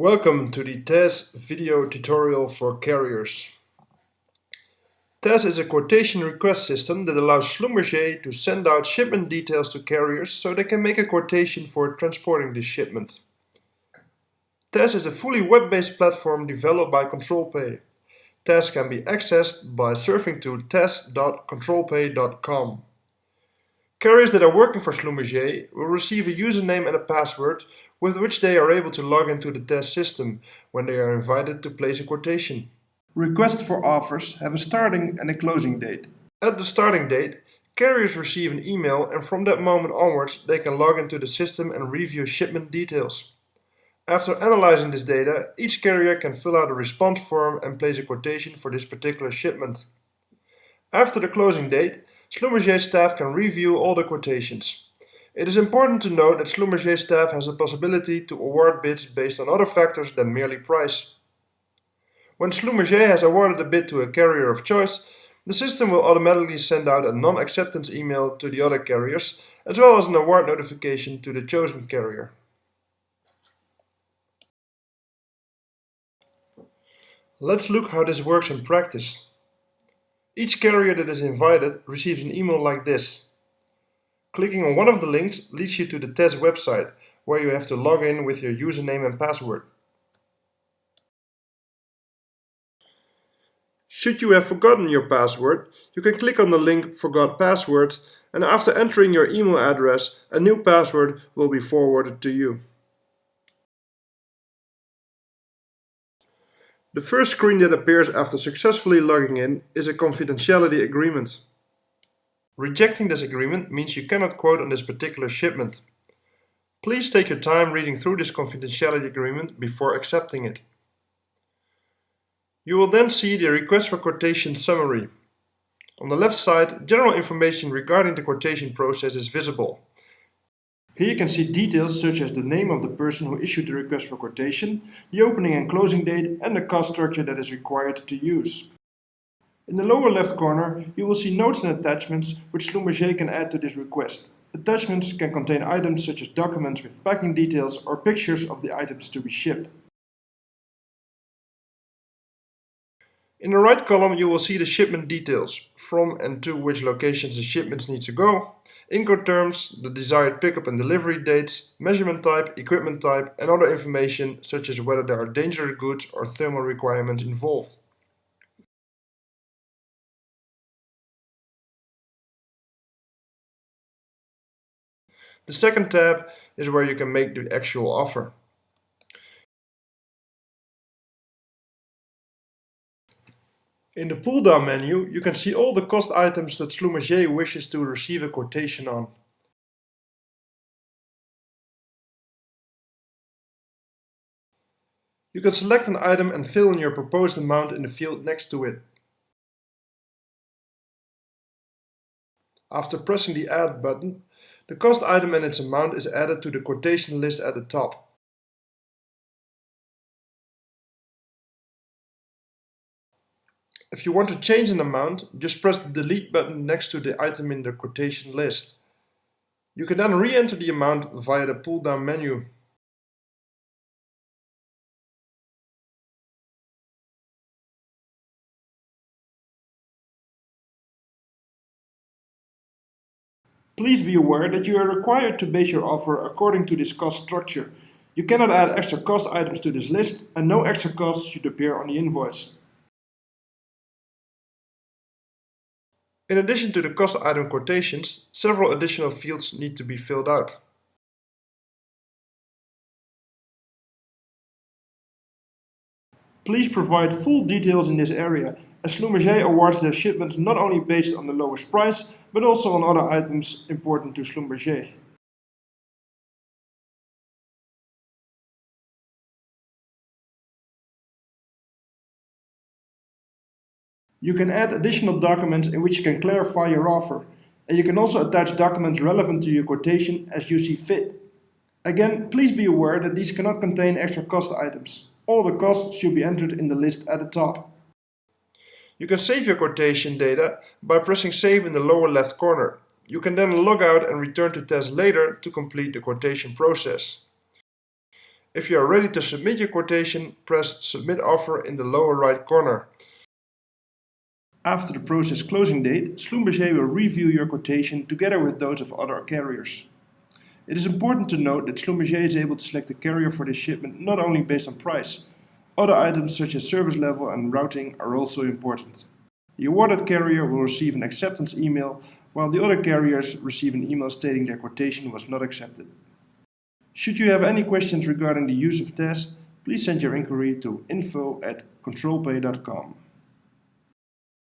Welcome to the tess video tutorial for carriers. tess is a quotation request system that allows Schlumberger to send out shipment details to carriers so they can make a quotation for transporting this shipment. tess is a fully web-based platform developed by ControlPay. tess can be accessed by surfing to tess.controlpay.com. Carriers that are working for Schlumberger will receive a username and a password with which they are able to log into the tess system when they are invited to place a quotation. Requests for offers have a starting and a closing date. At the starting date, carriers receive an email, and from that moment onwards they can log into the system and review shipment details. After analyzing this data, each carrier can fill out a response form and place a quotation for this particular shipment. After the closing date, Schlumberger staff can review all the quotations. It is important to note that Schlumberger staff has the possibility to award bids based on other factors than merely price. When Schlumberger has awarded a bid to a carrier of choice, the system will automatically send out a non-acceptance email to the other carriers, as well as an award notification to the chosen carrier. Let's look how this works in practice. Each carrier that is invited receives an email like this. Clicking on one of the links leads you to the tess website, where you have to log in with your username and password. Should you have forgotten your password, you can click on the link Forgot Password, and after entering your email address, a new password will be forwarded to you. The first screen that appears after successfully logging in is a confidentiality agreement. Rejecting this agreement means you cannot quote on this particular shipment. Please take your time reading through this confidentiality agreement before accepting it. You will then see the request for quotation summary. On the left side, general information regarding the quotation process is visible. Here you can see details such as the name of the person who issued the request for quotation, the opening and closing date, and the cost structure that is required to use. In the lower left corner, you will see notes and attachments which Schlumberger can add to this request. Attachments can contain items such as documents with packing details or pictures of the items to be shipped. In the right column you will see the shipment details, from and to which locations the shipments need to go, Incoterms, the desired pickup and delivery dates, measurement type, equipment type, and other information such as whether there are dangerous goods or thermal requirements involved. The second tab is where you can make the actual offer. In the pull-down menu, you can see all the cost items that Schlumberger wishes to receive a quotation on. You can select an item and fill in your proposed amount in the field next to it. After pressing the Add button, the cost item and its amount is added to the quotation list at the top. If you want to change an amount, just press the Delete button next to the item in the quotation list. You can then re-enter the amount via the pull-down menu. Please be aware that you are required to base your offer according to this cost structure. You cannot add extra cost items to this list, and no extra costs should appear on the invoice. In addition to the cost item quotations, several additional fields need to be filled out. Please provide full details in this area, as Schlumberger awards their shipments not only based on the lowest price, but also on other items important to Schlumberger. You can add additional documents in which you can clarify your offer, and you can also attach documents relevant to your quotation as you see fit. Again, please be aware that these cannot contain extra cost items. All the costs should be entered in the list at the top. You can save your quotation data by pressing Save in the lower left corner. You can then log out and return to tess later to complete the quotation process. If you are ready to submit your quotation, press Submit Offer in the lower right corner. After the process closing date, Schlumberger will review your quotation together with those of other carriers. It is important to note that Schlumberger is able to select a carrier for this shipment not only based on price. Other items such as service level and routing are also important. The awarded carrier will receive an acceptance email, while the other carriers receive an email stating their quotation was not accepted. Should you have any questions regarding the use of tess, please send your inquiry to info@controlpay.com.